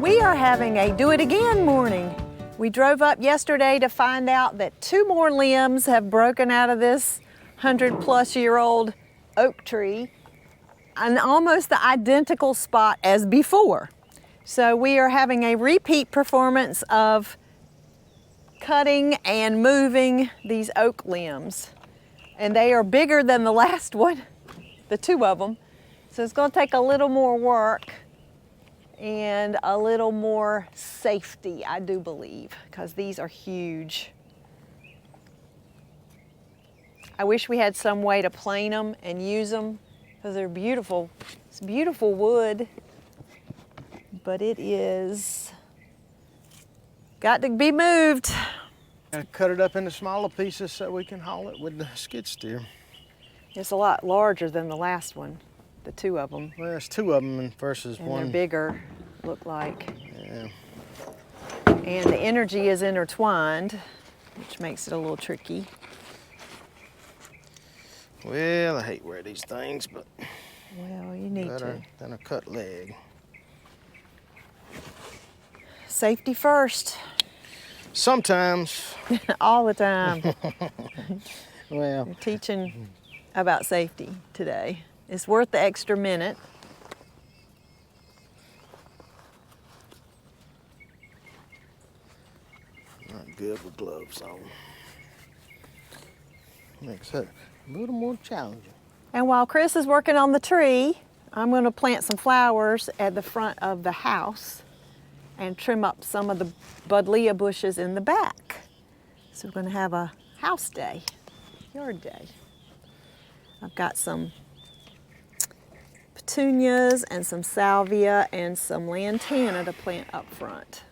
We are having a do it again morning. We drove up yesterday to find out that 2 more limbs have broken out of this 100-plus-year-old oak tree in almost the identical spot as before. So we are having a repeat performance of cutting and moving these oak limbs. And they are bigger than the last one, the 2 of them. So it's going to take a little more work and a little more safety, I do believe, because these are huge. I wish we had some way to plane them and use them because they're beautiful. It's beautiful wood, but it is got to be moved. And cut it up into smaller pieces so we can haul it with the skid steer. It's a lot larger than the last one, the 2 of them. Well, there's 2 of them versus And one. they're bigger, look like. Yeah. And the energy is intertwined, which makes it a little tricky. Well, I hate wearing these things, but Well, you need better to. than a cut leg. Safety first, Sometimes. all the time. Well, We're teaching about safety today. It's worth the extra minute. not good with gloves on. Makes it a little more challenging. And while Chris is working on the tree, I'm going to plant some flowers at the front of the house and trim up some of the buddleia bushes in the back. So we're going to have a house day, yard day. I've got some petunias and some salvia and some lantana to plant up front.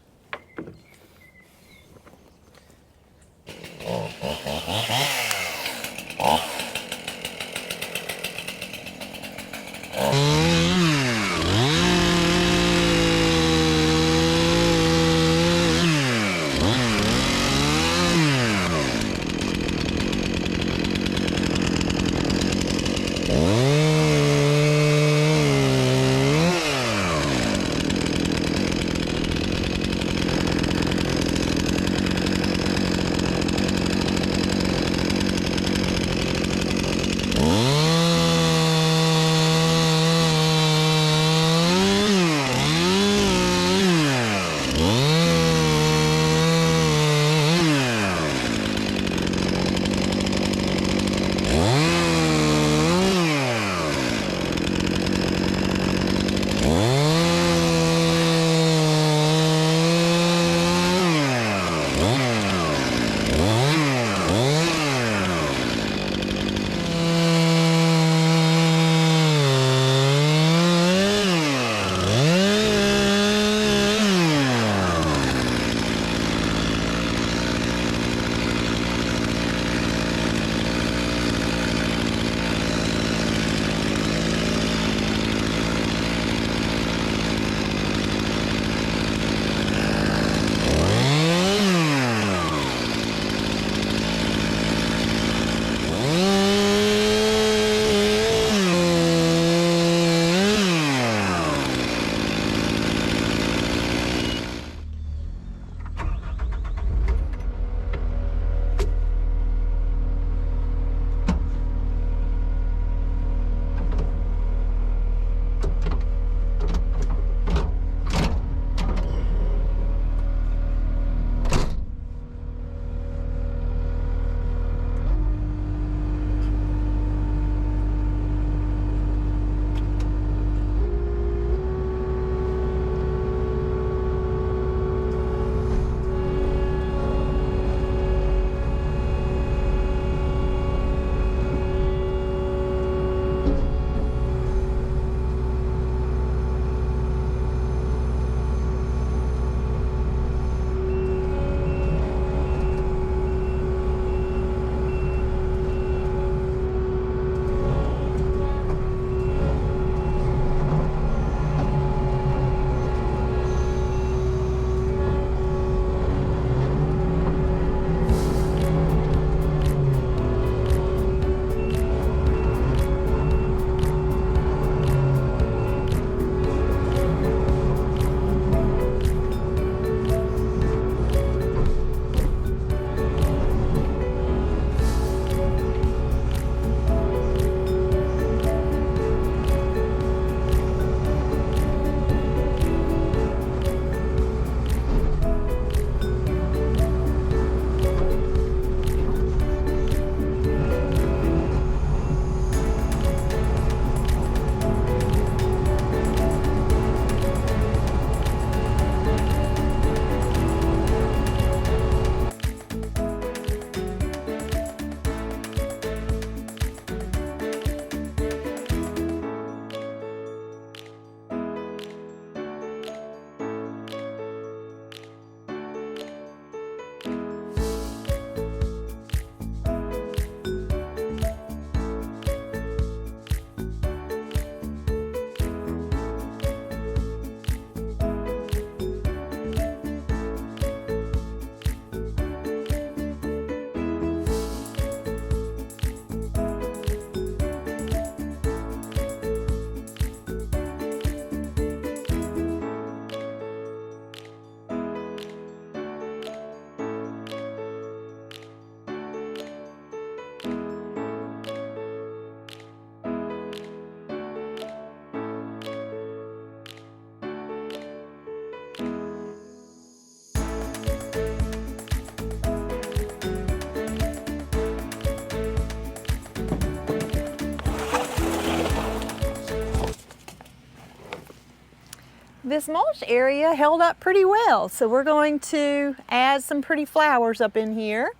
this mulch area held up pretty well. So we're going to add some pretty flowers up in here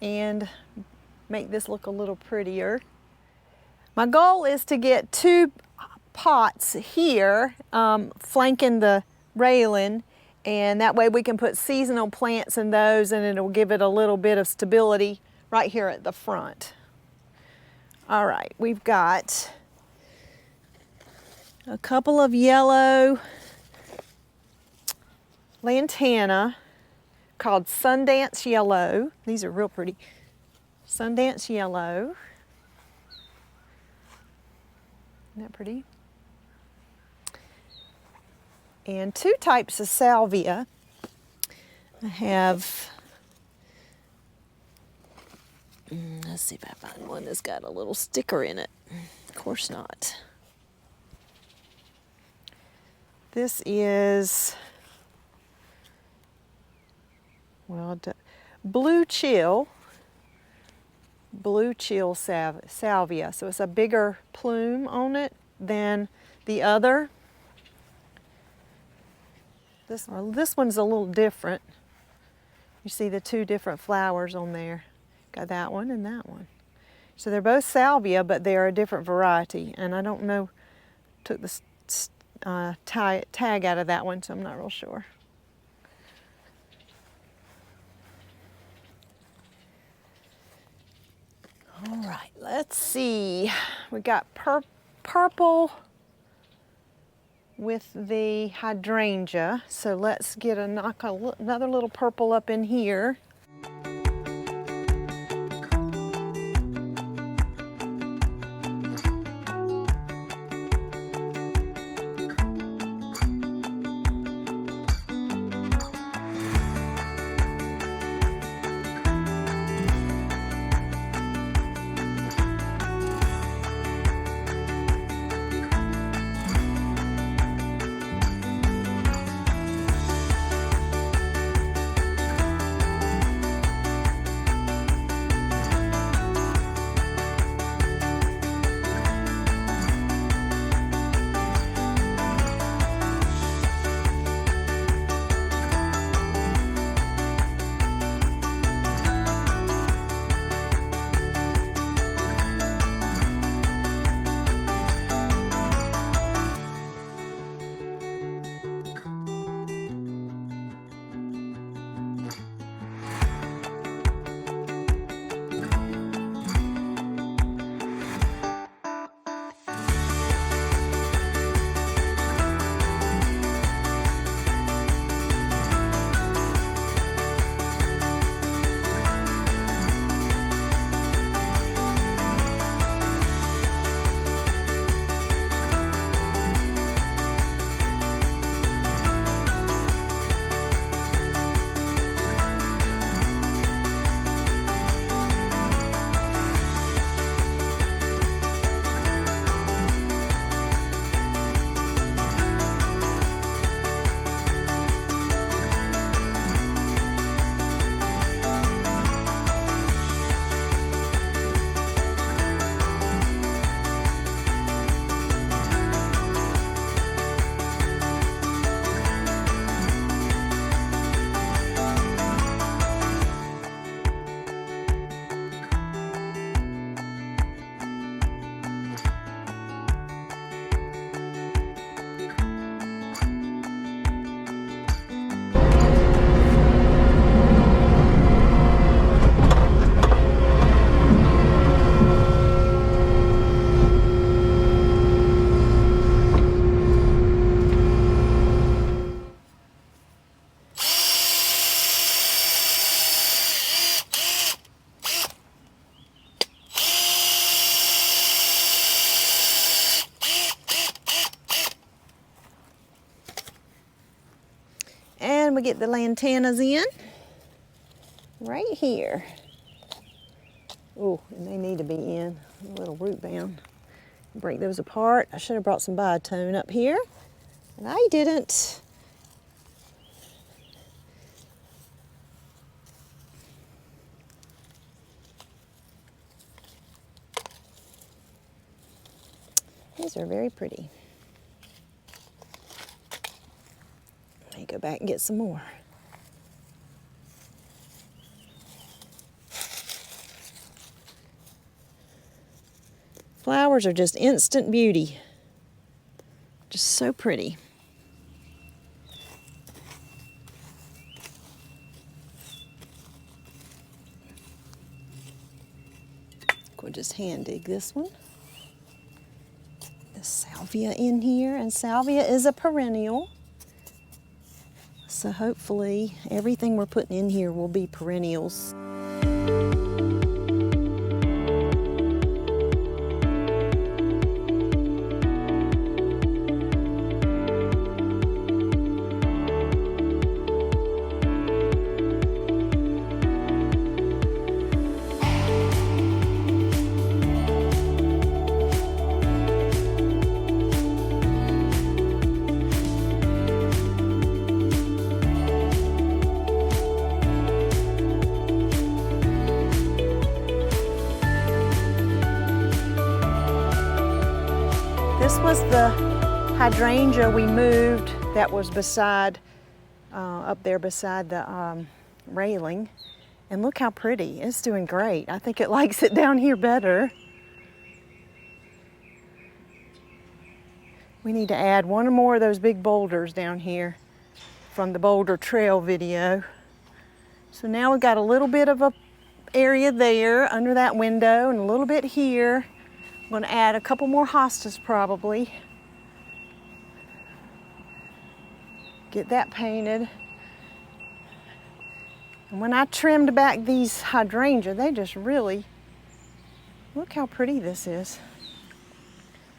and make this look a little prettier. My goal is to get 2 pots here flanking the railing, and that way we can put seasonal plants in those and it'll give it a little bit of stability right here at the front. All right, we've got a couple of yellow lantana called Sundance Yellow. These are real pretty. Sundance Yellow. Isn't that pretty? And 2 types of salvia. I have, let's see if I find one that's got a little sticker in it. Of course not. This is, well, Blue Chill salvia. So it's a bigger plume on it than the other. This one's a little different. You see the 2 different flowers on there. Got that one and that one. So they're both salvia, but they are a different variety. And I don't know, took the tag out of that one, so I'm not real sure. All right, let's see. We got purple with the hydrangea. So let's get another little purple up in here. And we get the lantanas in right here. Oh, and they need to be in a little root bound. Break those apart. I should have brought some biotone up here, and I didn't. These are very pretty. Go back and get some more. Flowers are just instant beauty. Just so pretty. We'll just hand dig this one. The salvia in here, and salvia is a perennial. So hopefully everything we're putting in here will be perennials. This was the hydrangea we moved that was beside, up there beside the railing. And look how pretty, it's doing great. I think it likes it down here better. We need to add one or more of those big boulders down here from the Boulder Trail video. So now we've got a little bit of a area there under that window and a little bit here. I'm going to add a couple more hostas probably. Get that painted. And when I trimmed back these hydrangea, they just really, look how pretty this is.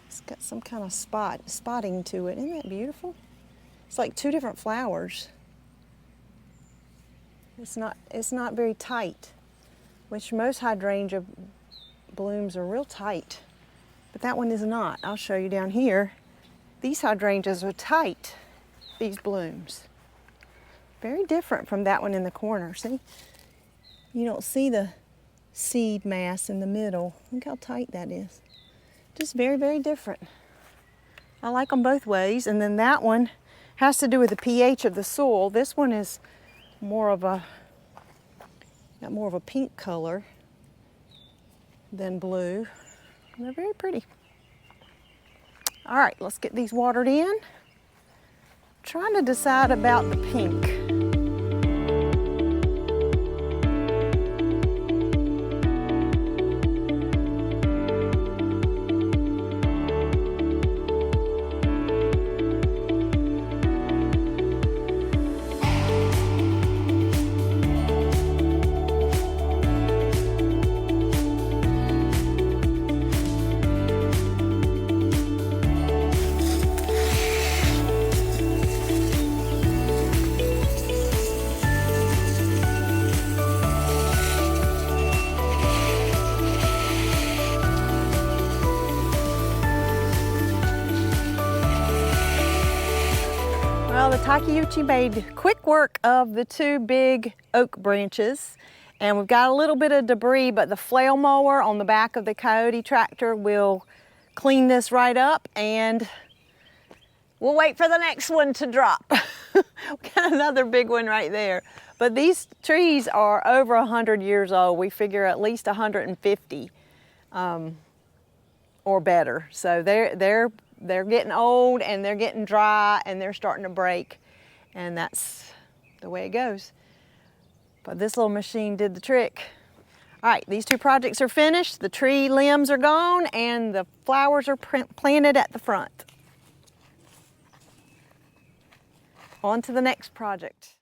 It's got some kind of spotting to it. Isn't that beautiful? It's like two different flowers. It's not very tight, which most hydrangea blooms are real tight. But that one is not. I'll show you down here. These hydrangeas are tight, these blooms. Very different from that one in the corner, see? You don't see the seed mass in the middle. Look how tight that is. Just very, very different. I like them both ways. And then that one has to do with the pH of the soil. This one is more of a, got more of a pink color than blue. They're very pretty. All right, let's get these watered in. Trying to decide about the pink. Well, the Takeuchi made quick work of the two big oak branches, and we've got a little bit of debris, but the flail mower on the back of the Coyote tractor will clean this right up, and we'll wait for the next one to drop. We've got another big one right there. But these trees are over 100 years old. We figure at least 150 or better. So they're getting old and they're getting dry and they're starting to break, and that's the way it goes. But this little machine did the trick. All right, these two projects are finished. The tree limbs are gone and the flowers are planted at the front. On to the next project.